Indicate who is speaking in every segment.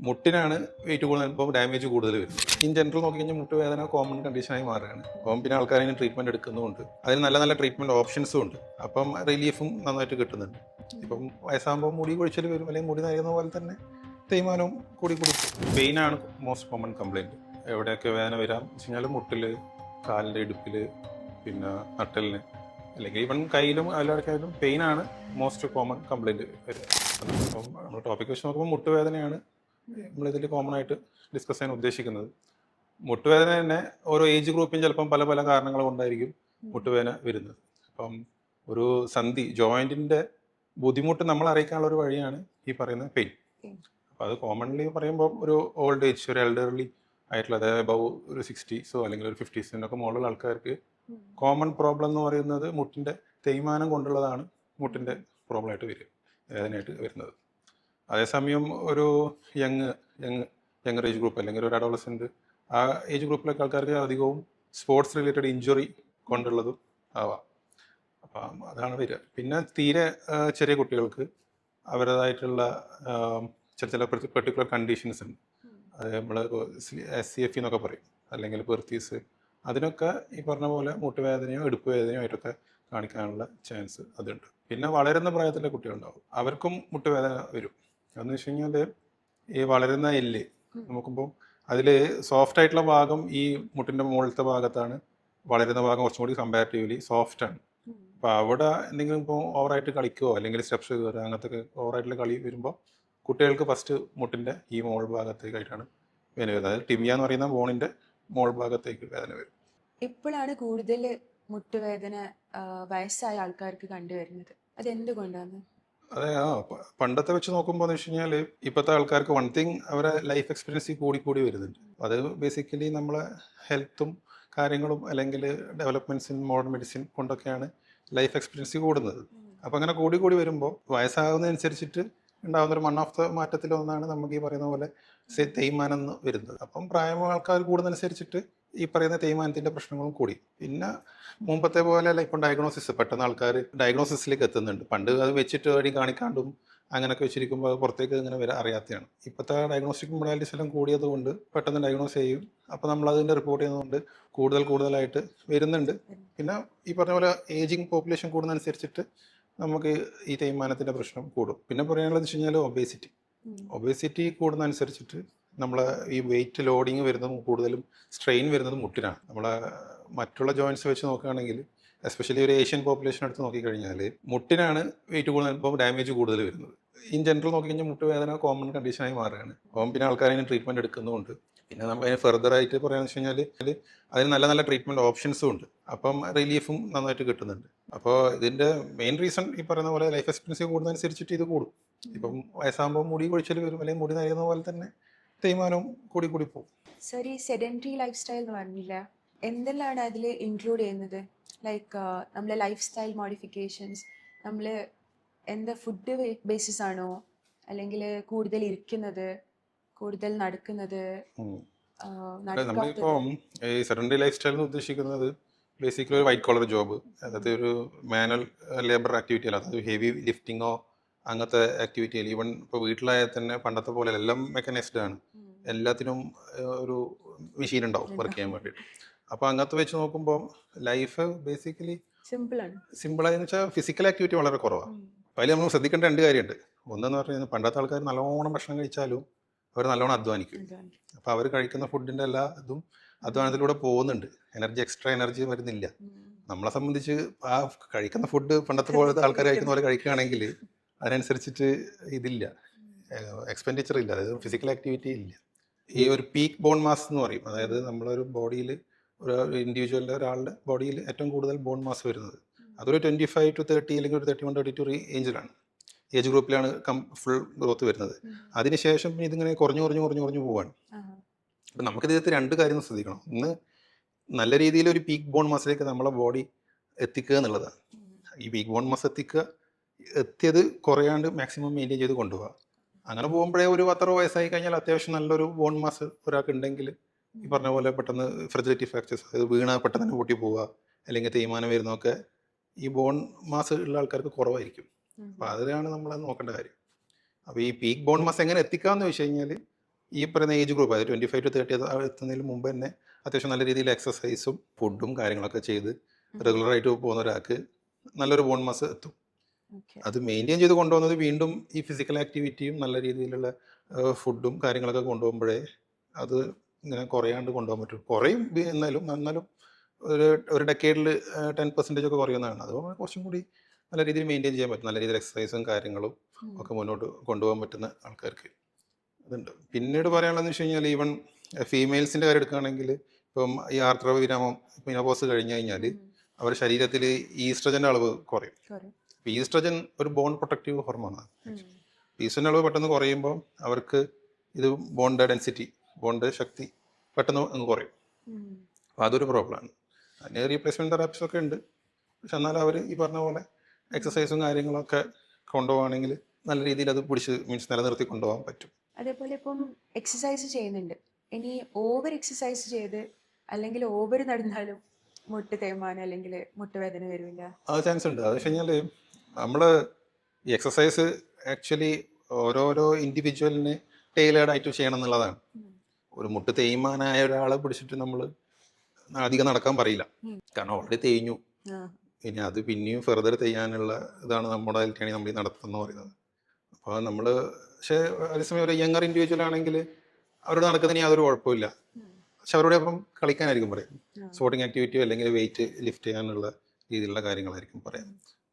Speaker 1: മുട്ടിനാണ് wait കൂടുതൽ ഇപ്പോൾ damage കൂടുതൽ വരുന്നത്. ഇൻ ജനറൽ നോക്കിക്കഴിഞ്ഞാൽ മുട്ടുവേദന കോമൺ കണ്ടീഷനായി മാറുകയാണ്. അപ്പം പിന്നെ ആൾക്കാർ അതിന് ട്രീറ്റ്മെൻറ്റ് എടുക്കുന്നുമുണ്ട്. അതിന് നല്ല നല്ല ട്രീറ്റ്മെൻറ്റ് ഓപ്ഷൻസും ഉണ്ട്. അപ്പം റിലീഫും നന്നായിട്ട് കിട്ടുന്നുണ്ട്. ഇപ്പം വയസ്സാകുമ്പോൾ മുടി കൊഴിച്ചിൽ വരും, അല്ലെങ്കിൽ മുടി നരയുന്ന പോലെ തന്നെ തേയ്മാനവും കൂടി പെയിനാണ് മോസ്റ്റ് കോമൺ കംപ്ലയിൻറ്റ്. എവിടെയൊക്കെ വേദന വരാം വെച്ച് കഴിഞ്ഞാൽ മുട്ടിൽ, കാലിൻ്റെ ഇടുപ്പിൽ, പിന്നെ നട്ടലിന്, അല്ലെങ്കിൽ ഈവൻ കയ്യിലും അതിലൊക്കെയായാലും പെയിനാണ് മോസ്റ്റ് കോമൺ കംപ്ലയിൻറ്റ് വരിക. അപ്പം നമ്മൾ ടോപ്പിക് വെച്ച് നോക്കുമ്പോൾ മുട്ടുവേദനയാണ് നമ്മളിതിൽ കോമൺ ആയിട്ട് ഡിസ്കസ് ചെയ്യാൻ ഉദ്ദേശിക്കുന്നത്. മുട്ടുവേദന തന്നെ ഓരോ ഏജ് ഗ്രൂപ്പിലും ചിലപ്പം പല പല കാരണങ്ങൾ കൊണ്ടായിരിക്കും മുട്ടുവേദന വരുന്നത്. അപ്പം ഒരു സന്ധി ജോയിൻറ്റിൻ്റെ ബുദ്ധിമുട്ട് നമ്മൾ അറിയിക്കാനുള്ള ഒരു വഴിയാണ് ഈ പറയുന്ന പെയിൻ. അപ്പോൾ അത് കോമൺലി പറയുമ്പോൾ ഒരു ഓൾഡ് ഏജ്, ഒരു എൽഡർലി ആയിട്ടുള്ള, അതായത് അബവ് ഒരു 60s അല്ലെങ്കിൽ ഒരു 50s മുകളിലുള്ള ആൾക്കാർക്ക് കോമൺ പ്രോബ്ലം എന്ന് പറയുന്നത് മുട്ടിൻ്റെ തേയ്മാനം കൊണ്ടുള്ളതാണ് മുട്ടിൻ്റെ പ്രോബ്ലം ആയിട്ട് വരിക, വേദനയായിട്ട് വരുന്നത്. അതേസമയം ഒരു യങ്ങർ ഏജ് ഗ്രൂപ്പ് അല്ലെങ്കിൽ ഒരു അഡോളസെൻ്റ്, ആ ഏജ് ഗ്രൂപ്പിലൊക്കെ ആൾക്കാർക്ക് അധികവും സ്പോർട്സ് റിലേറ്റഡ് ഇഞ്ചുറി കൊണ്ടുള്ളതും ആവാം. അപ്പം അതാണ് വരിക. പിന്നെ തീരെ ചെറിയ കുട്ടികൾക്ക് അവരുടേതായിട്ടുള്ള ചില പെർട്ടിക്കുലർ കണ്ടീഷൻസ് ഉണ്ട്. അത് നമ്മൾ SCFE എന്നൊക്കെ പറയും, അല്ലെങ്കിൽ പെർത്തീസ്. അതിനൊക്കെ ഈ പറഞ്ഞ പോലെ മുട്ടുവേദനയോ ഇടുപ്പ് വേദനയോ ആയിട്ടൊക്കെ കാണിക്കാനുള്ള ചാൻസ് അതുണ്ട്. പിന്നെ വളരുന്ന പ്രായത്തിലെ കുട്ടികളുണ്ടാവും, അവർക്കും മുട്ടുവേദന വരും. എന്ന് വെച്ച് കഴിഞ്ഞാൽ ഈ വളരുന്ന എല്ല് നോക്കുമ്പോൾ അതിൽ സോഫ്റ്റ് ആയിട്ടുള്ള ഭാഗം ഈ മുട്ടിൻ്റെ മുകളിലത്തെ ഭാഗത്താണ്. വളരുന്ന ഭാഗം കുറച്ചും കൂടി കമ്പാരിറ്റീവ്ലി സോഫ്റ്റാണ്. അപ്പോൾ അവിടെ എന്തെങ്കിലും ഇപ്പോൾ ഓവറായിട്ട് കളിക്കുകയോ അല്ലെങ്കിൽ സ്റ്റെപ്സ് കയറുക അങ്ങനത്തെ ഓവറായിട്ടുള്ള കളി വരുമ്പോൾ കുട്ടികൾക്ക് ഫസ്റ്റ് മുട്ടിൻ്റെ ഈ മോൾ ഭാഗത്തേക്കായിട്ടാണ് വേദന വരുന്നത്. അതായത് ടിബിയ എന്ന് പറയുന്ന ബോണിൻ്റെ മോൾ ഭാഗത്തേക്ക് വേദന വരും.
Speaker 2: ഇപ്പോഴാണ് കൂടുതൽ മുട്ടുവേദന വയസ്സായ ആൾക്കാർക്ക് കണ്ടുവരുന്നത്. അതെന്തുകൊണ്ടാണ്?
Speaker 1: അതെ, പണ്ടത്തെ വെച്ച് നോക്കുമ്പോൾ എന്ന് വെച്ച് കഴിഞ്ഞാൽ ഇപ്പോഴത്തെ ആൾക്കാർക്ക് വൺ തിങ് അവരെ ലൈഫ് എക്സ്പീരിയൻസ് കൂടി വരുന്നുണ്ട്. അത് ബേസിക്കലി നമ്മളെ ഹെൽത്തും കാര്യങ്ങളും അല്ലെങ്കിൽ ഡെവലപ്മെൻറ്റ്സ് ഇൻ മോഡേൺ മെഡിസിൻ കൊണ്ടൊക്കെയാണ് ലൈഫ് എക്സ്പീരിയൻസ് കൂടുന്നത്. അപ്പോൾ അങ്ങനെ കൂടി വരുമ്പോൾ വയസ്സാകുന്നതനുസരിച്ചിട്ട് ഉണ്ടാകുന്നൊരു വൺ ഓഫ് ദ മാറ്റത്തിലൊന്നാണ് നമുക്ക് ഈ പറയുന്ന പോലെ തേയ്മാനം എന്ന് വരുന്നത്. അപ്പം പ്രായമായ ആൾക്കാർ കൂടുന്നതനുസരിച്ചിട്ട് ഈ പറയുന്ന തേയ്മാനത്തിൻ്റെ പ്രശ്നങ്ങളും കൂടി. പിന്നെ മുമ്പത്തെ പോലെ അല്ല ഇപ്പം ഡയഗ്നോസിസ്, പെട്ടെന്ന് ആൾക്കാർ ഡയഗ്നോസിസിലേക്ക് എത്തുന്നുണ്ട്. പണ്ട് അത് വെച്ചിട്ട് വഴി കാണിക്കാണ്ടും അങ്ങനെയൊക്കെ വെച്ചിരിക്കുമ്പോൾ അത് പുറത്തേക്ക് ഇങ്ങനെ വരെ അറിയാത്തതാണ്. ഇപ്പോഴത്തെ ഡയഗ്നോസ്റ്റിക് മൊഡാലിറ്റീസ് എല്ലാം കൂടിയത് കൊണ്ട് പെട്ടെന്ന് ഡയഗ്നോസ് ചെയ്യും. അപ്പോൾ നമ്മളതിൻ്റെ റിപ്പോർട്ട് ചെയ്യുന്നതുകൊണ്ട് കൂടുതലായിട്ട് വരുന്നുണ്ട്. പിന്നെ ഈ പറഞ്ഞ പോലെ ഏജിങ് പോപ്പുലേഷൻ കൂടുന്നതനുസരിച്ചിട്ട് നമുക്ക് ഈ തേയ്മാനത്തിൻ്റെ പ്രശ്നം കൂടും. പിന്നെ പറയാനുള്ളത് വെച്ച് കഴിഞ്ഞാൽ ഒബേസിറ്റി കൂടുന്നതനുസരിച്ചിട്ട് നമ്മളെ ഈ വെയിറ്റ് ലോഡിങ് വരുന്നതും കൂടുതലും സ്ട്രെയിൻ വരുന്നതും മുട്ടിനാണ്. നമ്മളെ മറ്റുള്ള ജോയിൻറ്റ്സ് വെച്ച് നോക്കുകയാണെങ്കിൽ എസ്പെഷ്യലി ഒരു ഏഷ്യൻ പോപ്പുലേഷൻ എടുത്ത് നോക്കിക്കഴിഞ്ഞാൽ മുട്ടിനാണ് വെയിറ്റ് കൂടുതൽ ഇപ്പോൾ ഡാമേജ് കൂടുതൽ വരുന്നത്. ഇൻ ജനറൽ നോക്കിക്കഴിഞ്ഞാൽ മുട്ടുവേദന കോമൺ കണ്ടീഷനായി മാറുകയാണ്. അപ്പം പിന്നെ ആൾക്കാർ അതിന് ട്രീറ്റ്മെൻറ്റ് എടുക്കുന്നുമുണ്ട്. പിന്നെ നമുക്ക് അതിന് ഫെർദറായിട്ട് പറയുകയെന്ന് വെച്ച് കഴിഞ്ഞാൽ അതിന് നല്ല നല്ല ട്രീറ്റ്മെൻറ്റ് ഓപ്ഷൻസും ഉണ്ട്. അപ്പം റിലീഫും നന്നായിട്ട് കിട്ടുന്നുണ്ട്. അപ്പോൾ ഇതിൻ്റെ മെയിൻ റീസൺ ഈ പറയുന്ന പോലെ ലൈഫ് എക്സ്പീരിയൻസ് കൂടുന്നതനുസരിച്ചിട്ട് ഇത് കൂടും. ഇപ്പം വയസ്സാകുമ്പോൾ മുടി കൊഴിച്ചിൽ വരും, അല്ലെങ്കിൽ മുടി നരയുന്ന പോലെ തന്നെ തേയ്മാനവും കൂടി പോകും.
Speaker 2: സർ, ഈ സെഡൻറ്ററി ലൈഫ് സ്റ്റൈൽ എന്ന് പറഞ്ഞില്ല, എന്തെല്ലാം അതിൽ ഇൻക്ലൂഡ് ചെയ്യുന്നത്? ലൈക്ക് നമ്മളെ ലൈഫ് സ്റ്റൈൽ മോഡിഫിക്കേഷൻസ്, നമ്മൾ എന്താ ഫുഡ് ബേസിസ് ആണോ, അല്ലെങ്കിൽ കൂടുതൽ ഇരിക്കുന്നത്, കൂടുതൽ നടക്കുന്നത്?
Speaker 1: നമ്മളിപ്പം ഈ സെഡൻറ്ററി ലൈഫ് സ്റ്റൈൽ എന്ന് ഉദ്ദേശിക്കുന്നത് ബേസിക്കലി ഒരു വൈറ്റ് കോളർ ജോബ്, അതായത് ഒരു മാനുവൽ ലേബർ ആക്ടിവിറ്റി അല്ല, അതായത് ഹെവി ലിഫ്റ്റിങ്ങോ അങ്ങനത്തെ ആക്ടിവിറ്റി അല്ല. ഈവൻ ഇപ്പോൾ വീട്ടിലായാൽ തന്നെ പണ്ടത്തെ പോലെ എല്ലാം മെക്കാനൈസ്ഡ് ആണ്. എല്ലാത്തിനും ഒരു മെഷീൻ ഉണ്ടാവും വർക്ക് ചെയ്യാൻ വേണ്ടിയിട്ട്. അപ്പോൾ അങ്ങനത്തെ വെച്ച് നോക്കുമ്പോൾ ലൈഫ് ബേസിക്കലി സിമ്പിളായെന്ന് വെച്ചാൽ ഫിസിക്കൽ ആക്ടിവിറ്റി വളരെ കുറവാണ്. അപ്പോൾ അതിൽ നമ്മൾ ശ്രദ്ധിക്കേണ്ട രണ്ട് കാര്യമുണ്ട്. ഒന്നെന്ന് പറഞ്ഞു കഴിഞ്ഞാൽ പണ്ടത്തെ ആൾക്കാർ നല്ലോണം ഭക്ഷണം കഴിച്ചാലും അവർ നല്ലോണം അധ്വാനിക്കും. അപ്പോൾ അവർ കഴിക്കുന്ന ഫുഡിൻ്റെ എല്ലാ ഇതും അധ്വാനത്തിലൂടെ പോകുന്നുണ്ട്. എക്സ്ട്രാ എനർജി വരുന്നില്ല. നമ്മളെ സംബന്ധിച്ച് ആ കഴിക്കുന്ന ഫുഡ് പണ്ടത്തെ പോലത്തെ ആൾക്കാർ കഴിക്കുന്ന പോലെ കഴിക്കുകയാണെങ്കിൽ അതിനനുസരിച്ചിട്ട് ഇതില്ല, എക്സ്പെൻഡിച്ചർ ഇല്ല, അതായത് ഫിസിക്കൽ ആക്ടിവിറ്റി ഇല്ല. ഈ ഒരു പീക്ക് ബോൺ മാസ് എന്ന് പറയും, അതായത് നമ്മളൊരു ബോഡിയിൽ ഒരു ഇൻഡിവിജ്വലിൻ്റെ ഒരാളുടെ ബോഡിയിൽ ഏറ്റവും കൂടുതൽ ബോൺ മാസ് വരുന്നത് അതൊരു 25 to 30 അല്ലെങ്കിൽ ഒരു 31-32 റേഞ്ചിലാണ്, ഏജ് ഗ്രൂപ്പിലാണ് ഫുൾ ഗ്രോത്ത് വരുന്നത്. അതിനുശേഷം ഇതിങ്ങനെ കുറഞ്ഞു പോവാണ്. അപ്പം നമുക്കിതിനകത്ത് രണ്ട് കാര്യം ശ്രദ്ധിക്കണം. ഒന്ന്, നല്ല രീതിയിൽ ഒരു പീക്ക് ബോൺ മാസിലേക്ക് നമ്മളെ ബോഡി എത്തിക്കുക എന്നുള്ളതാണ്. ഈ പീക്ക് ബോൺ മാസ് എത്തിയത് കുറയാണ്ട് മാക്സിമം മെയിൻറ്റെയിൻ ചെയ്ത് കൊണ്ടുപോകുക. അങ്ങനെ പോകുമ്പോഴേ ഒരു 10 വയസ്സായി കഴിഞ്ഞാൽ അത്യാവശ്യം നല്ലൊരു ബോൺ മാസ് ഒരാൾക്ക് ഉണ്ടെങ്കിൽ ഈ പറഞ്ഞ പോലെ പെട്ടെന്ന് ഫ്രജിലിറ്റി ഫ്രാക്ചേഴ്സ്, അതായത് വീണാൽ പെട്ടെന്ന് തന്നെ പൊട്ടി പോവുക അല്ലെങ്കിൽ തേയ്മാനം വരുന്നതൊക്കെ ഈ ബോൺ മാസ് ഉള്ള ആൾക്കാർക്ക് കുറവായിരിക്കും. അപ്പോൾ അതിലാണ് നമ്മൾ നോക്കേണ്ട കാര്യം. അപ്പോൾ ഈ പീക്ക് ബോൺ മാസ് എങ്ങനെ എത്തിക്കാമെന്ന് വെച്ച് കഴിഞ്ഞാൽ ഈ പറയുന്ന ഏജ് ഗ്രൂപ്പ് അതായത് 25 to 30 എത്തുന്നതിന് മുമ്പ് തന്നെ അത്യാവശ്യം നല്ല രീതിയിൽ എക്സസൈസും ഫുഡും കാര്യങ്ങളൊക്കെ ചെയ്ത് റെഗുലറായിട്ട് പോകുന്ന ഒരാൾക്ക് നല്ലൊരു ബോൺ മാസ് എത്തും.
Speaker 2: ഓക്കെ.
Speaker 1: അത് മെയിൻറ്റെയിൻ ചെയ്ത് കൊണ്ടുപോകുന്നത് വീണ്ടും ഈ ഫിസിക്കൽ ആക്ടിവിറ്റിയും നല്ല രീതിയിലുള്ള ഫുഡും കാര്യങ്ങളൊക്കെ കൊണ്ടുപോകുമ്പോഴേ അത് ഇങ്ങനെ കുറയാണ്ട് കൊണ്ടുപോകാൻ പറ്റും. കുറയും എന്നാലും ഒരു ഒരു ഡെക്കേഡിൽ 10% ഒക്കെ കുറയുന്നതാണ്. അതുകൊണ്ട് കുറച്ചും കൂടി നല്ല രീതിയിൽ മെയിൻറ്റെയിൻ ചെയ്യാൻ പറ്റും. നല്ല രീതിയിൽ എക്സസൈസും കാര്യങ്ങളും ഒക്കെ മുന്നോട്ട് കൊണ്ടുപോകാൻ പറ്റുന്ന ആൾക്കാർക്ക് അതുണ്ട്. പിന്നീട് പറയാനുള്ളതെന്ന് വെച്ച് കഴിഞ്ഞാൽ ഈവൻ ഫീമെയിൽസിൻ്റെ കാര്യം എടുക്കുകയാണെങ്കിൽ ഇപ്പം ഈ ആർത്തവ വിരാമം മിനോപോസ് കഴിഞ്ഞ് കഴിഞ്ഞാൽ അവരുടെ ശരീരത്തിൽ ഈസ്ട്രജൻ്റെ അളവ് കുറയും. ഈസ്ട്രജൻ ഒരു ബോൺ പ്രൊട്ടക്റ്റീവ് ഹോർമോണാണ്. ഈസ്ട്രജൻ അളവ് പെട്ടെന്ന് കുറയുമ്പോൾ അവർക്ക് ഇത് ബോണിൻ്റെ ഡെൻസിറ്റി ബോണിൻ്റെ ശക്തി പെട്ടെന്ന് അങ്ങ് കുറയും. അപ്പോൾ അതൊരു പ്രോബ്ലമാണ്. അതിന് റീപ്ലേസ്മെൻറ്റ് തെറാപ്പീസ് ഒക്കെ ഉണ്ട്. പക്ഷെ എന്നാലും അവർ ഈ പറഞ്ഞ പോലെ എക്സസൈസും കാര്യങ്ങളൊക്കെ കൊണ്ടുപോകുകയാണെങ്കിൽ നല്ല രീതിയിൽ അത് പിടിച്ച് മീൻസ് നിലനിർത്തി കൊണ്ടുപോകാൻ പറ്റും.
Speaker 2: അതേപോലെ ഇപ്പം എക്സസൈസ് ചെയ്യുന്നുണ്ട്, ഇനി ഓവർ എക്സസൈസ് ചെയ്ത് അല്ലെങ്കിൽ ഓവർ നടന്നാലും മുട്ട് തേയ്മാനം അല്ലെങ്കിൽ മുട്ടുവേദന വരില്ല?
Speaker 1: ആ ചാൻസ് ഉണ്ട്. അത് വെച്ച് കഴിഞ്ഞാൽ നമ്മൾ ഈ എക്സസൈസ് ആക്ച്വലി ഓരോരോ ഇൻഡിവിജ്വലിന് ടൈലേർഡ് ആയിട്ട് ചെയ്യണം എന്നുള്ളതാണ്. ഒരു മുട്ട് തേയ്മാനായ ഒരാളെ പിടിച്ചിട്ട് നമ്മൾ അധികം നടക്കാൻ പറയില്ല. കാരണം ഓൾറെഡി തേഞ്ഞു, ഇനി അത് പിന്നെയും ഫെർദർ ചെയ്യാനുള്ള ഇതാണ് നമ്മുടെ ഹെൽത്തിയാണ് നമ്മൾ ഈ നടത്തുന്നത് പറയുന്നത്. അപ്പോൾ നമ്മൾ പക്ഷേ അതേസമയം ഒരു യങ്ങർ ഇൻഡിവിജ്വൽ ആണെങ്കിൽ അവരോട് നടക്കുന്നതിന് യാതൊരു കുഴപ്പമില്ല. പക്ഷെ അവരോട് അപ്പം കളിക്കാനായിരിക്കും പറയും. സ്പോർട്ടിങ് ആക്ടിവിറ്റിയോ അല്ലെങ്കിൽ വെയിറ്റ് ലിഫ്റ്റ് ചെയ്യാനുള്ള രീതിയിലുള്ള കാര്യങ്ങളായിരിക്കും പറയാം.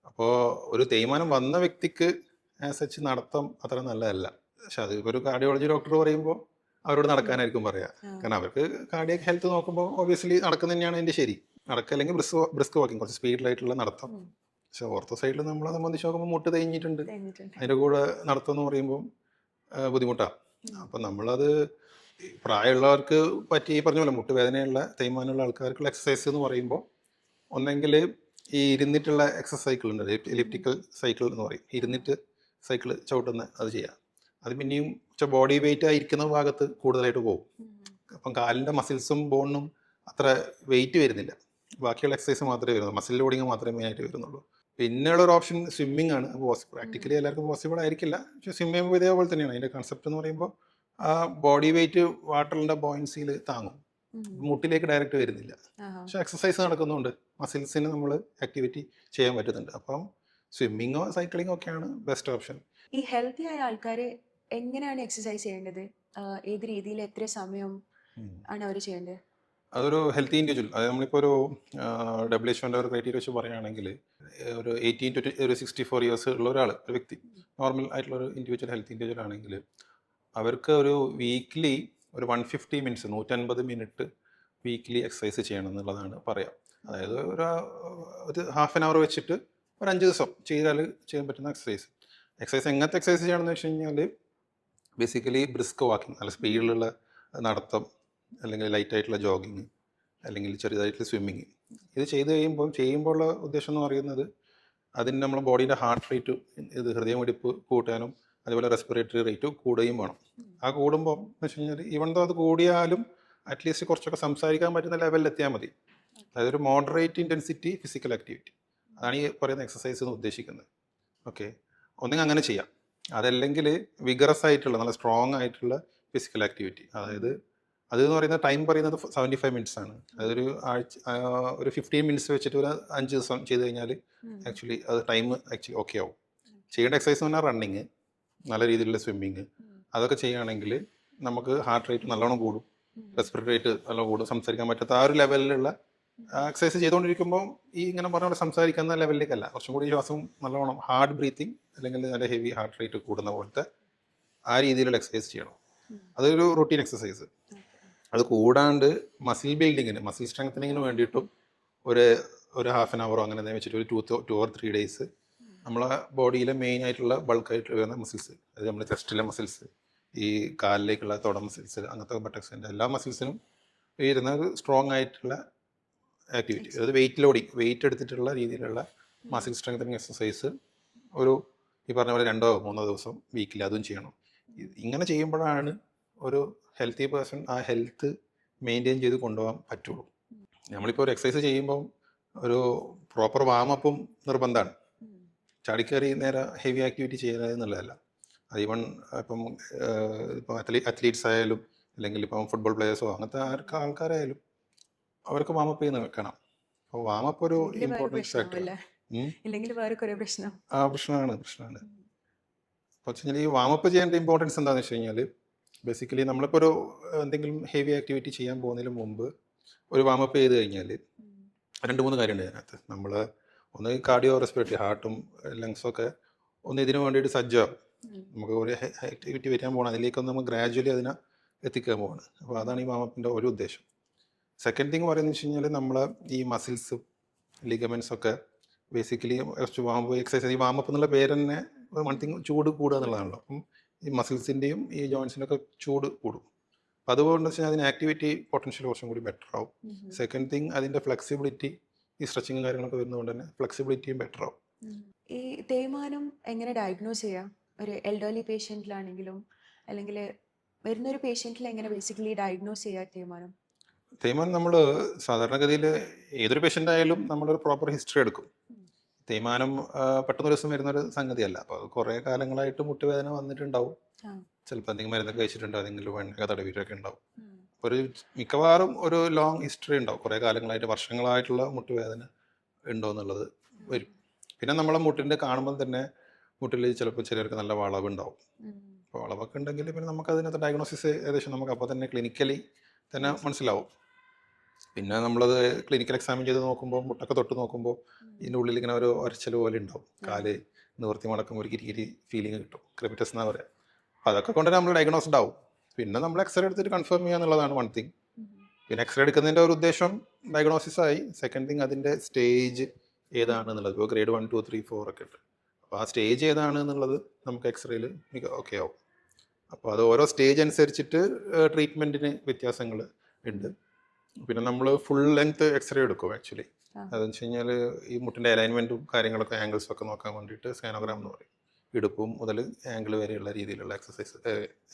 Speaker 1: അപ്പോൾ ഒരു തേയ്മാനം വന്ന വ്യക്തിക്ക് ആസ് സച്ച് നടത്തം അത്ര നല്ലതല്ല. പക്ഷെ അത് ഒരു കാർഡിയോളജി ഡോക്ടർ പറയുമ്പോൾ അവരോട് നടക്കാനായിരിക്കും പറയാം. കാരണം അവർക്ക് കാർഡിയക് ഹെൽത്ത് നോക്കുമ്പോൾ ഒബ്വിയസ്ലി നടക്കുന്നത് തന്നെയാണ് അതിൻ്റെ ശരി. നടക്കുക അല്ലെങ്കിൽ ബ്രിസ്ക് വാക്കിങ്, കുറച്ച് സ്പീഡിലായിട്ടുള്ള നടത്തം. പക്ഷെ ഓർത്തോ സൈഡിൽ നമ്മളെ സംബന്ധിച്ച് നോക്കുമ്പോൾ മുട്ട് തേഞ്ഞിട്ടുണ്ട്, അതിൻ്റെ കൂടെ നടത്തം എന്ന് പറയുമ്പോൾ ബുദ്ധിമുട്ടാണ്. അപ്പം നമ്മളത് പ്രായമുള്ളവർക്ക് പറ്റി പറഞ്ഞ പോലെ മുട്ടുവേദനയുള്ള തേയ്മാനമുള്ള ആൾക്കാർക്കുള്ള എക്സസൈസ് എന്ന് പറയുമ്പോൾ ഒന്നെങ്കിൽ ഈ ഇരുന്നിട്ടുള്ള എക്സസൈസ് സൈക്കിൾ ഉണ്ട്, എലിപ്റ്റിക്കൽ സൈക്കിൾ എന്ന് പറയും. ഇരുന്നിട്ട് സൈക്കിൾ ചവിട്ടുന്ന അത് ചെയ്യാം. അത് പിന്നെയും ബോഡി വെയിറ്റ് ആയിരിക്കുന്ന ഭാഗത്ത് കൂടുതലായിട്ട് പോകും. അപ്പം കാലിൻ്റെ മസിൽസും ബോണിനും അത്ര വെയിറ്റ് വരുന്നില്ല. ബാക്കിയുള്ള എക്സസൈസ് മാത്രമേ വരുന്നുള്ളൂ, മസിൽ ലോഡിങ് മാത്രമേ മെയിനായിട്ട് വരുന്നുള്ളൂ. പിന്നെയുള്ള ഒരു ഓപ്ഷൻ സ്വിമ്മിങ് ആണ്. പ്രാക്ടിക്കലി എല്ലാവർക്കും പോസിബിൾ ആയിരിക്കില്ല, പക്ഷേ സ്വിം ചെയ്യുമ്പോൾ ഇതേപോലെ തന്നെയാണ്. അതിൻ്റെ കൺസെപ്റ്റ് എന്ന് പറയുമ്പോൾ ആ ബോഡി വെയിറ്റ് വാട്ടറിൻ്റെ ബോയിൻസിയിൽ താങ്ങും, മുട്ടിലേക്ക് ഡയറക്റ്റ് വരുന്നില്ല. പക്ഷെ എക്സസൈസ് നടക്കുന്നുണ്ട്, മസിൽസിന് നമ്മൾ ആക്ടിവിറ്റി ചെയ്യാൻ പറ്റുന്നുണ്ട്. അപ്പം സ്വിമ്മിങ്ങോ സൈക്ലിങ്ങോ ഒക്കെയാണ് ബെസ്റ്റ് ഓപ്ഷൻ.
Speaker 2: ഈ ഹെൽത്തി ആയ ആൾക്കാർ എങ്ങനെയാണ് എക്സസൈസ് ചെയ്യേണ്ടത്? ഏത് രീതിയിൽ എത്ര സമയം ആണ് അവർ ചെയ്യേണ്ടത്?
Speaker 1: അതൊരു ഹെൽത്തി ഇൻഡിവിജ്വൽ, അതായത് നമ്മളിപ്പോൾ ഒരു WHO ഒരു ക്രൈറ്റീരിയ വെച്ച് പറയുകയാണെങ്കിൽ ഒരു 18 to 64 ഇയേഴ്സ് ഉള്ള ഒരാൾ, ഒരു വ്യക്തി, നോർമൽ ആയിട്ടുള്ള ഒരു ഇൻഡിവിജ്വൽ ഹെൽത്തി ഇൻഡിവിജ്വൽ ആണെങ്കിൽ അവർക്ക് ഒരു വീക്ക്ലി ഒരു 150 മിനിറ്റ്സ് 150 മിനിറ്റ് വീക്ക്ലി എക്സസൈസ് ചെയ്യണം എന്നുള്ളതാണ് പറയാം. അതായത് ഒരു ഹാഫ് ആൻ അവർ വെച്ചിട്ട് ഒരു 5 ദിവസം ചെയ്താൽ ചെയ്യാൻ പറ്റുന്ന എക്സസൈസ് എങ്ങനത്തെ എക്സസൈസ് ചെയ്യണമെന്ന് വെച്ച് കഴിഞ്ഞാൽ ബേസിക്കലി ബ്രിസ്ക് വാക്കിംഗ്, നല്ല സ്പീഡിലുള്ള നടത്തം, അല്ലെങ്കിൽ ലൈറ്റായിട്ടുള്ള ജോഗിങ്, അല്ലെങ്കിൽ ചെറുതായിട്ടുള്ള സ്വിമ്മിങ്. ഇത് ചെയ്യുമ്പോഴുള്ള ഉദ്ദേശം എന്ന് പറയുന്നത് അതിന് നമ്മുടെ ബോഡീൻ്റെ ഹാർട്ട് റേറ്റ്, ഇത് ഹൃദയമിടിപ്പ് കൂട്ടാനും അതുപോലെ റെസ്പിറേറ്ററി റേറ്റ് കൂടുകയും വേണം. ആ കൂടുമ്പോൾ എന്ന് വെച്ച് കഴിഞ്ഞാൽ ഈവൺ ദോ അത് കൂടിയാലും അറ്റ്ലീസ്റ്റ് കുറച്ചൊക്കെ സംസാരിക്കാൻ പറ്റുന്ന ലെവലിൽ എത്തിയാൽ മതി. അതായത് ഒരു മോഡറേറ്റ് ഇൻറ്റൻസിറ്റി ഫിസിക്കൽ ആക്ടിവിറ്റി, അതാണ് ഈ പറയുന്ന എക്സസൈസ് എന്ന് ഉദ്ദേശിക്കുന്നത്. ഓക്കെ, ഒന്നെങ്കിൽ അങ്ങനെ ചെയ്യാം. അതല്ലെങ്കിൽ വിഗറസ് ആയിട്ടുള്ള നല്ല സ്ട്രോങ് ആയിട്ടുള്ള ഫിസിക്കൽ ആക്ടിവിറ്റി, അതായത് അതെന്ന് പറയുന്ന ടൈം പറയുന്നത് 75 മിനിറ്റ്സ് ആണ്. അതൊരു ഒരു 15 മിനിറ്റ്സ് വെച്ചിട്ട് ഒരു 5 ദിവസം ചെയ്ത് കഴിഞ്ഞാൽ ആക്ച്വലി അത് ടൈം ആക്ച്വലി ഓക്കെ ആവും. ചെയ്യേണ്ട എക്സസൈസ് എന്ന് പറഞ്ഞാൽ റണ്ണിങ്, നല്ല രീതിയിലുള്ള സ്വിമ്മിങ്, അതൊക്കെ ചെയ്യുകയാണെങ്കിൽ നമുക്ക് ഹാർട്ട് റേറ്റ് നല്ലോണം കൂടും, റെസ്പിറേറ്ററി റേറ്റ് നല്ലോണം കൂടും. സംസാരിക്കാൻ പറ്റാത്ത ആ ഒരു ലെവലിലുള്ള എക്സസൈസ് ചെയ്തുകൊണ്ടിരിക്കുമ്പോൾ ഈ ഇങ്ങനെ പറഞ്ഞ പോലെ സംസാരിക്കുന്ന ലെവലിലേക്കല്ല, കുറച്ചും കൂടി ശ്വാസം നല്ലോണം ഹാർഡ് ബ്രീത്തിങ് അല്ലെങ്കിൽ നല്ല ഹെവി ഹാർട്ട് റേറ്റ് കൂടുന്ന പോലത്തെ ആ രീതിയിലുള്ള എക്സസൈസ് ചെയ്യണം. അതൊരു റൂട്ടീൻ എക്സസൈസ്. അത് കൂടാണ്ട് മസിൽ ബിൽഡിങ്ങിന്, മസിൽ സ്ട്രെങ്തനിങ്ങിന് വേണ്ടിയിട്ടും ഒരു ഹാഫ് ആൻ അവറോ അങ്ങനെ എന്തെങ്കിലും വെച്ചിട്ട് ഒരു 2 or 3 ഡേയ്സ് നമ്മളെ ബോഡിയിലെ മെയിൻ ആയിട്ടുള്ള ബൾക്കായിട്ട് വരുന്ന മസിൽസ്, അതായത് നമ്മുടെ ചെസ്റ്റിലെ മസിൽസ്, ഈ കാലിലേക്കുള്ള തുട മസിൽസ്, അങ്ങനത്തെ ബട്ടക്സിൻ്റെ എല്ലാ മസിൽസിനും വരുന്ന ഒരു സ്ട്രോങ് ആയിട്ടുള്ള ആക്ടിവിറ്റി, അതായത് വെയിറ്റ് എടുത്തിട്ടുള്ള രീതിയിലുള്ള മസിൽ സ്ട്രെങ്തനിങ് എക്സസൈസ് ഒരു ഈ പറഞ്ഞ പോലെ 2 or 3 ദിവസം വീക്കിലി അതും ചെയ്യണം. ഇങ്ങനെ ചെയ്യുമ്പോഴാണ് ഒരു ഹെൽത്തി പേഴ്സൺ ആ ഹെൽത്ത് മെയിൻറ്റെയിൻ ചെയ്ത് കൊണ്ടുപോകാൻ പറ്റുള്ളൂ. നമ്മളിപ്പോൾ ഒരു എക്സസൈസ് ചെയ്യുമ്പോൾ ഒരു പ്രോപ്പർ വാമപ്പും നിർബന്ധമാണ്. ചാടിക്കയറി നേരെ ഹെവി ആക്ടിവിറ്റി ചെയ്യുന്നത് എന്നുള്ളതല്ല. ഈവൺ ഇപ്പം ഇപ്പം അത്ലീറ്റ്സ് ആയാലും അല്ലെങ്കിൽ ഇപ്പം ഫുട്ബോൾ പ്ലേയേഴ്സോ അങ്ങനത്തെ ആൾക്കാരായാലും അവർക്ക് വാമപ്പ് ചെയ്യുന്ന വെക്കണം. അപ്പോൾ വാമപ്പ് ഒരു
Speaker 2: ഇല്ലെങ്കിൽ വേറെ
Speaker 1: ഇമ്പോർട്ടൻറ്റ്
Speaker 2: പ്രശ്നമാവും
Speaker 1: ഫാക്ടറാണ്.
Speaker 2: അല്ലേ? ഇല്ലെങ്കിൽ വേറെ കുറെ പ്രശ്നം.
Speaker 1: പ്രശ്നമാണ്. അപ്പോൾ വെച്ച് കഴിഞ്ഞാൽ ഈ വാമപ്പ് ചെയ്യേണ്ട ഇമ്പോർട്ടൻസ് എന്താണെന്ന് വെച്ച് കഴിഞ്ഞാൽ ബേസിക്കലി നമ്മളിപ്പോൾ ഒരു എന്തെങ്കിലും ഹെവി ആക്ടിവിറ്റി ചെയ്യാൻ പോകുന്നതിന് മുമ്പ് ഒരു വാമപ്പ് ചെയ്ത് കഴിഞ്ഞാൽ 2-3 കാര്യമുണ്ട് അതിനകത്ത്. നമ്മൾ ഒന്ന് കാർഡിയോ റെസ്പിറേറ്ററി ഹാർട്ടും ലങ്സും ഒക്കെ ഒന്ന് ഇതിനു വേണ്ടിയിട്ട് സജ്ജമാകും. നമുക്ക് ഒരു ആക്ടിവിറ്റി വരാൻ പോകണം, അതിലേക്കൊന്ന് നമ്മൾ ഗ്രാജുവലി അതിനെ എത്തിക്കാൻ പോവാണ്. അപ്പോൾ അതാണ് ഈ വാമപ്പിൻ്റെ ഒരു ഉദ്ദേശം. സെക്കൻഡ് തിങ് പറയുന്നത് വെച്ച് കഴിഞ്ഞാൽ നമ്മൾ ഈ മസിൽസും ലിഗമെൻറ്റ്സ് ഒക്കെ ബേസിക്കലി കുറച്ച് വാമപ്പ് എക്സസൈസ്, ഈ വാമപ്പ് എന്നുള്ള പേര് തന്നെ വൺ തിങ് ചൂട് കൂടുക എന്നുള്ളതാണല്ലോ. അപ്പം ഈ മസിൽസിൻ്റെയും ഈ ജോയിൻസിൻ്റെ ഒക്കെ ചൂട് കൂടും. അപ്പം അതുകൊണ്ട് വെച്ചാൽ അതിന് ആക്ടിവിറ്റി പൊട്ടൻഷ്യൽ കുറച്ചും കൂടി ബെറ്റർ ആവും. സെക്കൻഡ് തിങ് അതിൻ്റെ ഫ്ലെക്സിബിലിറ്റി, ഈ സ്ട്രെച്ചിങ്ങും കാര്യങ്ങളൊക്കെ വരുന്നതുകൊണ്ട് തന്നെ ഫ്ലെക്സിബിലിറ്റിയും ബെറ്റർ ആവും.
Speaker 2: ഈ തേയ്മാനം എങ്ങനെ ഡയഗ്നോസ് ചെയ്യാം? ഒരു എൽഡർലി പേഷ്യൻറ്റിലാണെങ്കിലും അല്ലെങ്കിൽ വരുന്നൊരു പേഷ്യൻറ്റിൽ എങ്ങനെ ബേസിക്കലി ഡയഗ്നോസ് ചെയ്യാം തേയ്മാനം?
Speaker 1: തേയ്മാനം നമ്മൾ സാധാരണഗതിയിൽ ഏതൊരു പേഷ്യൻ്റ് ആയാലും നമ്മളൊരു പ്രോപ്പർ ഹിസ്റ്ററി എടുക്കും. തേയ്മാനം പെട്ടെന്നൊരു ദിവസം വരുന്നൊരു സംഗതിയല്ല. അപ്പോൾ അത് കുറേ കാലങ്ങളായിട്ട് മുട്ടുവേദന വന്നിട്ടുണ്ടാവും. ചിലപ്പോൾ എന്തെങ്കിലും മരുന്നൊക്കെ കഴിച്ചിട്ടുണ്ടോ, എന്തെങ്കിലും എണ്ണയൊക്കെ തടവിയിട്ടൊക്കെ ഉണ്ടാവും. ഒരു മിക്കവാറും ഒരു ലോങ് ഹിസ്റ്ററി ഉണ്ടാവും, കുറേ കാലങ്ങളായിട്ട് വർഷങ്ങളായിട്ടുള്ള മുട്ടുവേദന ഉണ്ടോ എന്നുള്ളത് വരും. പിന്നെ നമ്മളെ മുട്ടിൻ്റെ കാണുമ്പോൾ തന്നെ മുട്ടിൽ ചിലപ്പോൾ ചിലർക്ക് നല്ല വളവുണ്ടാവും. അപ്പോൾ വളവൊക്കെ ഉണ്ടെങ്കിൽ പിന്നെ നമുക്ക് അതിനകത്ത് ഡയഗ്നോസിസ് ഏകദേശം നമുക്ക് അപ്പോൾ തന്നെ ക്ലിനിക്കലി തന്നെ മനസ്സിലാവും. പിന്നെ നമ്മളത് ക്ലിനിക്കൽ എക്സാമിൻ ചെയ്ത് നോക്കുമ്പോൾ മുട്ടൊക്കെ തൊട്ട് നോക്കുമ്പോൾ ഇതിൻ്റെ ഉള്ളിൽ ഇങ്ങനെ ഒരു ഒരച്ചൽ പോലെ ഉണ്ടാവും. കാല് നിവർത്തി മടക്കുമ്പോൾ ഒരു കിരികിരി ഫീലിംഗ് കിട്ടും, ക്രെപ്പിറ്റസ് എന്നാ പറയുക. അപ്പോൾ അതൊക്കെ കൊണ്ട് നമ്മൾ ഡയഗ്നോസ്ഡ് ആവും. പിന്നെ നമ്മൾ എക്സ്റേ എടുത്തിട്ട് കൺഫേം ചെയ്യുക എന്നുള്ളതാണ് വൺ തിങ്. പിന്നെ എക്സ്റേ എടുക്കുന്നതിൻ്റെ ഒരു ഉദ്ദേശം ഡയഗ്നോസിസ് ആയി. സെക്കൻഡ് തിങ് അതിൻ്റെ സ്റ്റേജ് ഏതാണെന്നുള്ളത്. ഇപ്പോൾ ഗ്രേഡ് 1, 2, 3, 4 ഒക്കെ ഉണ്ട്. അപ്പോൾ ആ സ്റ്റേജ് ഏതാണ് എന്നുള്ളത് നമുക്ക് എക്സ്റേയിൽ ഓക്കെ ആവും. അപ്പോൾ അത് ഓരോ സ്റ്റേജ് അനുസരിച്ചിട്ട് ട്രീറ്റ്മെൻറ്റിന് വ്യത്യാസങ്ങൾ ഉണ്ട്. പിന്നെ നമ്മൾ ഫുൾ ലെങ്ത് എക്സ്റേ എടുക്കും ആക്ച്വലി. അതെന്ന് വെച്ച് കഴിഞ്ഞാൽ ഈ മുട്ടിൻ്റെ അലൈൻമെൻറ്റും കാര്യങ്ങളൊക്കെ ആംഗിൾസും ഒക്കെ നോക്കാൻ വേണ്ടിയിട്ട് സ്കാനോഗ്രാം എന്ന് പറയും. ഇടുപ്പും മുതൽ ആംഗിൾ വരെയുള്ള രീതിയിലുള്ള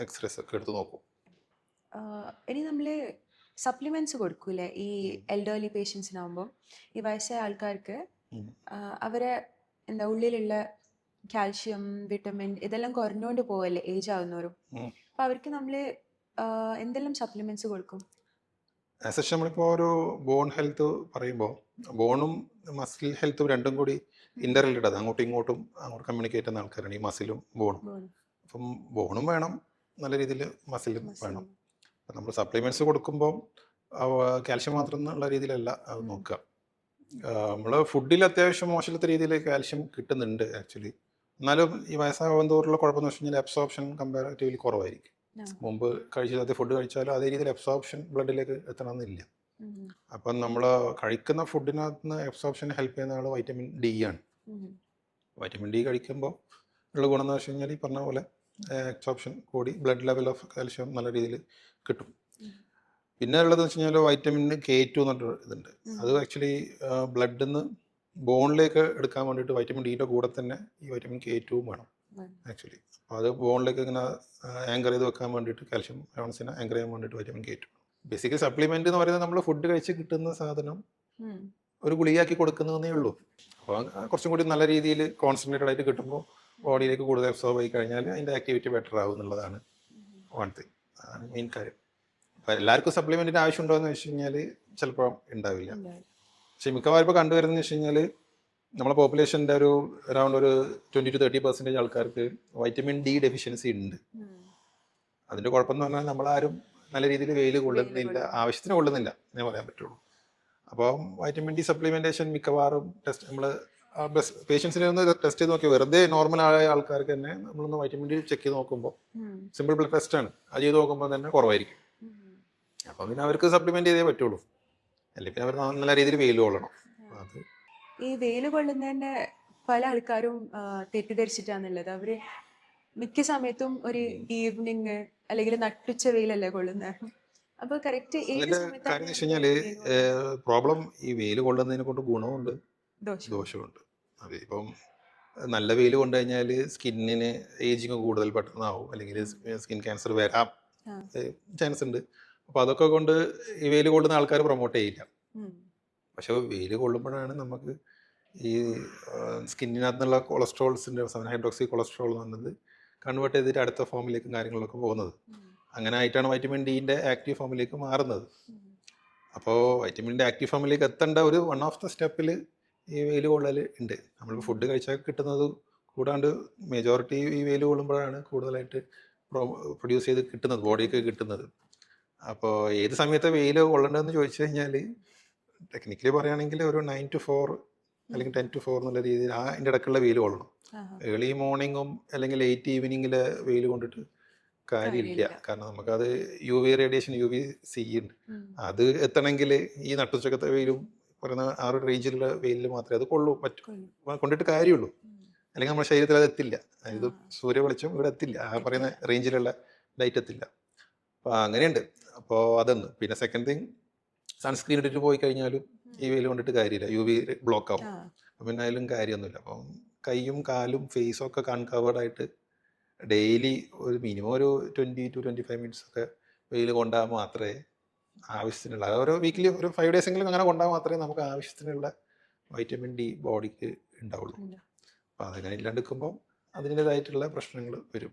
Speaker 1: എക്സ്റേസ് ഒക്കെ എടുത്ത് നോക്കും.
Speaker 2: ഇനി നമ്മൾ സപ്ലിമെന്റ്സ് കൊടുക്കൂലേ ഈ എൽഡർലി പേഷ്യൻസിനാകുമ്പോൾ? ഈ വയസ്സായ ആൾക്കാർക്ക് അവരെ എന്താ ഉള്ളിലുള്ള കാൽഷ്യം, വിറ്റമിൻ ഇതെല്ലാം കുറഞ്ഞുകൊണ്ട് പോവല്ലേ ഏജ് ആവുന്നവരും. അപ്പം അവർക്ക് നമ്മൾ എന്തെല്ലാം സപ്ലിമെന്റ്സ് കൊടുക്കും?
Speaker 1: ആസ് നമ്മളിപ്പോൾ ഒരു ബോൺ ഹെൽത്ത് പറയുമ്പോൾ ബോണും മസിൽ ഹെൽത്തും രണ്ടും കൂടി ഇന്റർ റിലേറ്റഡ്. അങ്ങോട്ടും ഇങ്ങോട്ടും കമ്മ്യൂണിക്കേറ്റ് ചെയ്യുന്ന ആൾക്കാരാണ് ഈ മസിലും ബോണും. അപ്പം ബോണും വേണം, നല്ല രീതിയിൽ മസിലും വേണം. അപ്പം നമ്മൾ സപ്ലിമെൻറ്റ്സ് കൊടുക്കുമ്പോൾ കാൽഷ്യം മാത്രം എന്നുള്ള രീതിയിലല്ല അത് നോക്കുക. നമ്മൾ ഫുഡിൽ അത്യാവശ്യം മോശമില്ലാത്ത രീതിയിൽ കാൽഷ്യം കിട്ടുന്നുണ്ട് ആക്ച്വലി. എന്നാലും ഈ വയസ്സാകും തോറുള്ള കുഴപ്പമെന്ന് വെച്ച് കഴിഞ്ഞാൽ അബ്സോർപ്ഷൻ കമ്പാരിറ്റീവ്ലി കുറവായിരിക്കും. മുമ്പ് കഴിച്ച ഫുഡ് കഴിച്ചാലും അതേ രീതിയിൽ അബ്സോർപ്ഷൻ ബ്ലഡിലേക്ക് എത്തണമെന്നില്ല. അപ്പം നമ്മൾ കഴിക്കുന്ന ഫുഡിനകത്ത് നിന്ന് അബ്സോർപ്ഷൻ ഹെൽപ്പ് ചെയ്യുന്ന ആൾ വൈറ്റമിൻ ഡി ആണ്. വൈറ്റമിൻ ഡി കഴിക്കുമ്പോൾ ഉള്ള ഗുണം എന്ന് വെച്ച് കഴിഞ്ഞാൽ ഈ പറഞ്ഞ പോലെ അബ്സോർപ്ഷൻ കൂടി ബ്ലഡ് ലെവൽ ഓഫ് കാൽഷ്യം നല്ല രീതിയിൽ കിട്ടും. പിന്നെ ഉള്ളതെന്ന് വെച്ച് കഴിഞ്ഞാൽ വൈറ്റമിൻ K2 എന്ന് പറഞ്ഞൊരു ഇതുണ്ട്. അത് ആക്ച്വലി ബ്ലഡിൽ നിന്ന് ബോണിലേക്ക് എടുക്കാൻ വേണ്ടിയിട്ട് വൈറ്റമിൻ ഡിയുടെ കൂടെ തന്നെ ഈ വൈറ്റമിൻ K2 വേണം ആക്ച്വലി. അപ്പോൾ അത് ബോണിലേക്ക് ഇങ്ങനെ ആങ്കർ ചെയ്ത് വെക്കാൻ വേണ്ടിയിട്ട് കാൽഷ്യം അയോൺസിനെ ആങ്കർ ചെയ്യാൻ വേണ്ടിയിട്ട് വൈറ്റമിൻ K2. ബേസിക്കലി സപ്ലിമെന്റ് എന്ന് പറയുന്നത് നമ്മൾ ഫുഡ് കഴിച്ച് കിട്ടുന്ന സാധനം ഒരു ഗുളികയാക്കി കൊടുക്കുന്നതേ ഉള്ളൂ. അപ്പോൾ കുറച്ചും കൂടി നല്ല രീതിയിൽ കോൺസെൻട്രേറ്റഡ് ആയിട്ട് കിട്ടുമ്പോൾ ബോഡിയിലേക്ക് കൂടുതൽ അബ്സോർബ് ആയി കഴിഞ്ഞാൽ അതിൻ്റെ ആക്ടിവിറ്റി ബെറ്റർ ആവും എന്നുള്ളതാണ് വൺ തിങ്. അതാണ് മെയിൻ കാര്യം. അപ്പോൾ എല്ലാവർക്കും സപ്ലിമെന്റിന് ആവശ്യമുണ്ടോ എന്ന് വെച്ച് കഴിഞ്ഞാൽ ചിലപ്പോൾ ഉണ്ടാവില്ല. പക്ഷെ മിക്കവാറും ഇപ്പോൾ കണ്ടുവരുന്നതെന്ന് വെച്ച് കഴിഞ്ഞാൽ നമ്മളെ പോപ്പുലേഷൻ്റെ ഒരു അറൗണ്ട് ഒരു 20-30% ആൾക്കാർക്ക് വൈറ്റമിൻ ഡി ഡെഫിഷ്യൻസി ഉണ്ട്. അതിൻ്റെ കുഴപ്പമെന്ന് പറഞ്ഞാൽ നമ്മളാരും നല്ല രീതിയിൽ വെയിൽ കൊള്ളുന്നില്ല, ആവശ്യത്തിന് കൊള്ളുന്നില്ല എന്നേ പറയാൻ പറ്റുള്ളൂ. അപ്പോൾ വൈറ്റമിൻ ഡി സപ്ലിമെൻറ്റേഷൻ മിക്കവാറും ടെസ്റ്റ് നമ്മൾ പേഷ്യൻസിനെ ഒന്ന് ടെസ്റ്റ് ചെയ്ത് നോക്കി, വെറുതെ നോർമൽ ആയ ആൾക്കാർക്ക് തന്നെ നമ്മളൊന്ന് വൈറ്റമിൻ ഡി ചെക്ക് ചെയ്ത് നോക്കുമ്പോൾ സിമ്പിൾ ബ്ലഡ് ടെസ്റ്റാണ്, അത് ചെയ്ത് നോക്കുമ്പോൾ തന്നെ കുറവായിരിക്കും. അപ്പോൾ പിന്നെ അവർക്ക് സപ്ലിമെൻറ്റ് ചെയ്തേ പറ്റുള്ളൂ, അല്ലെങ്കിൽ പിന്നെ അവർ നല്ല രീതിയിൽ വെയിൽ കൊള്ളണം. അത്
Speaker 2: ഈ വെയിൽ കൊള്ളുന്നതന്നെ പല ആൾക്കാരും തെറ്റിദ്ധരിച്ചിട്ടാന്നുള്ളത്. അവര് മിക്ക സമയത്തും ഒരു ഈവനിങ് അല്ലെങ്കിൽ നട്ടുച്ച വെയിലല്ലേ കൊള്ളുന്നത്. അപ്പൊ കറക്റ്റ് ഏത്
Speaker 1: കാര്യം എന്ന് വെച്ച് കഴിഞ്ഞാല് പ്രോബ്ലം ഈ വെയിൽ കൊള്ളുന്നതിനെ കൊണ്ട് ഗുണമുണ്ട് ദോഷമുണ്ട്. അത് ഇപ്പം നല്ല വെയിൽ കൊണ്ടു കഴിഞ്ഞാൽ സ്കിന്നിന് ഏജിങ് കൂടുതൽ പെട്ടെന്നാവും, അല്ലെങ്കിൽ സ്കിൻ ക്യാൻസർ വരാം ചാൻസ് ഉണ്ട്. അപ്പോൾ അതൊക്കെ കൊണ്ട് ഈ വെയിൽ കൊള്ളുന്ന ആൾക്കാർ പ്രൊമോട്ട് ചെയ്യില്ല. പക്ഷെ വെയിൽ കൊള്ളുമ്പോഴാണ് നമുക്ക് ഈ സ്കിന്നിനകത്തുനിന്നുള്ള കൊളസ്ട്രോൾസിൻ്റെ 7 ഹൈഡ്രോക്സി കൊളസ്ട്രോൾ എന്ന് പറയുന്നത് കൺവേർട്ട് ചെയ്തിട്ട് അടുത്ത ഫോമിലേക്കും കാര്യങ്ങളിലൊക്കെ പോകുന്നത്. അങ്ങനെ ആയിട്ടാണ് വൈറ്റമിൻ ഡിൻ്റെ ആക്റ്റീവ് ഫോമിലേക്ക് മാറുന്നത്. അപ്പോൾ വൈറ്റമിൻ ഡി ആക്റ്റീവ് ഫോമിലേക്ക് എത്തേണ്ട ഒരു വൺ ഓഫ് ദ സ്റ്റെപ്പിൽ ഈ വെയിൽ കൊള്ളൽ ഉണ്ട്. നമ്മൾ ഫുഡ് കഴിച്ചാൽ കിട്ടുന്നത് കൂടാണ്ട് മെജോറിറ്റി ഈ വെയിൽ കൊള്ളുമ്പോഴാണ് കൂടുതലായിട്ട് പ്രൊഡ്യൂസ് ചെയ്ത് കിട്ടുന്നത്, ബോഡിക്ക് കിട്ടുന്നത്. അപ്പോൾ ഏത് സമയത്ത് വെയിൽ കൊള്ളേണ്ടതെന്ന് ചോദിച്ചു കഴിഞ്ഞാൽ ടെക്നിക്കലി പറയുകയാണെങ്കിൽ ഒരു 9 to 4 അല്ലെങ്കിൽ 10 to 4 എന്നുള്ള രീതിയിൽ അതിൻ്റെ ഇടയ്ക്കുള്ള വെയിൽ കൊള്ളണം. ഏർലി മോർണിംഗും അല്ലെങ്കിൽ ലേറ്റ് ഈവനിങ്ങിലെ വെയിൽ കൊണ്ടിട്ട് കാര്യമില്ല. കാരണം നമുക്കത് UV റേഡിയേഷൻ UVC ഉണ്ട്. അത് എത്തണമെങ്കിൽ ഈ നട്ടുച്ചക്കത്തെ വെയിലും പറയുന്ന ആ ഒരു റേഞ്ചിലുള്ള വെയിലിൽ മാത്രമേ അത് കൊണ്ടിട്ട് കാര്യമുള്ളൂ. അല്ലെങ്കിൽ നമ്മുടെ ശരീരത്തിൽ അത് എത്തില്ല. അതായത് സൂര്യ വെളിച്ചം ഇവിടെ എത്തില്ല, ആ പറയുന്ന റേഞ്ചിലുള്ള ലൈറ്റ് എത്തില്ല. അപ്പോൾ അങ്ങനെയുണ്ട്. അപ്പോൾ അതൊന്ന്. പിന്നെ സെക്കൻഡ് തിങ്, സൺസ്ക്രീൻ ഇട്ടിട്ട് പോയി കഴിഞ്ഞാലും ഈ വെയിൽ കൊണ്ടിട്ട് കാര്യമില്ല, UV ബ്ലോക്ക് ആവും. അപ്പം പിന്നെ അതിലും കാര്യമൊന്നുമില്ല. അപ്പം കൈയും കാലും ഫേസും ഒക്കെ കൺകവേർഡായിട്ട് ഡെയിലി ഒരു മിനിമം ഒരു 20 to 25 മിനിറ്റ്സ് ഒക്കെ വെയിൽ കൊണ്ടാൽ മാത്രമേ ആവശ്യത്തിനുള്ള, ഓരോ വീക്കിലി ഒരു 5 days എങ്കിലും അങ്ങനെ കൊണ്ടാൽ മാത്രമേ നമുക്ക് ആവശ്യത്തിനുള്ള വൈറ്റമിൻ ഡി ബോഡിക്ക് ഉണ്ടാവുള്ളൂ. അപ്പോൾ അതങ്ങനെ ഇല്ലാണ്ടിരിക്കുമ്പോൾ അതിൻ്റെതായിട്ടുള്ള പ്രശ്നങ്ങൾ വരും.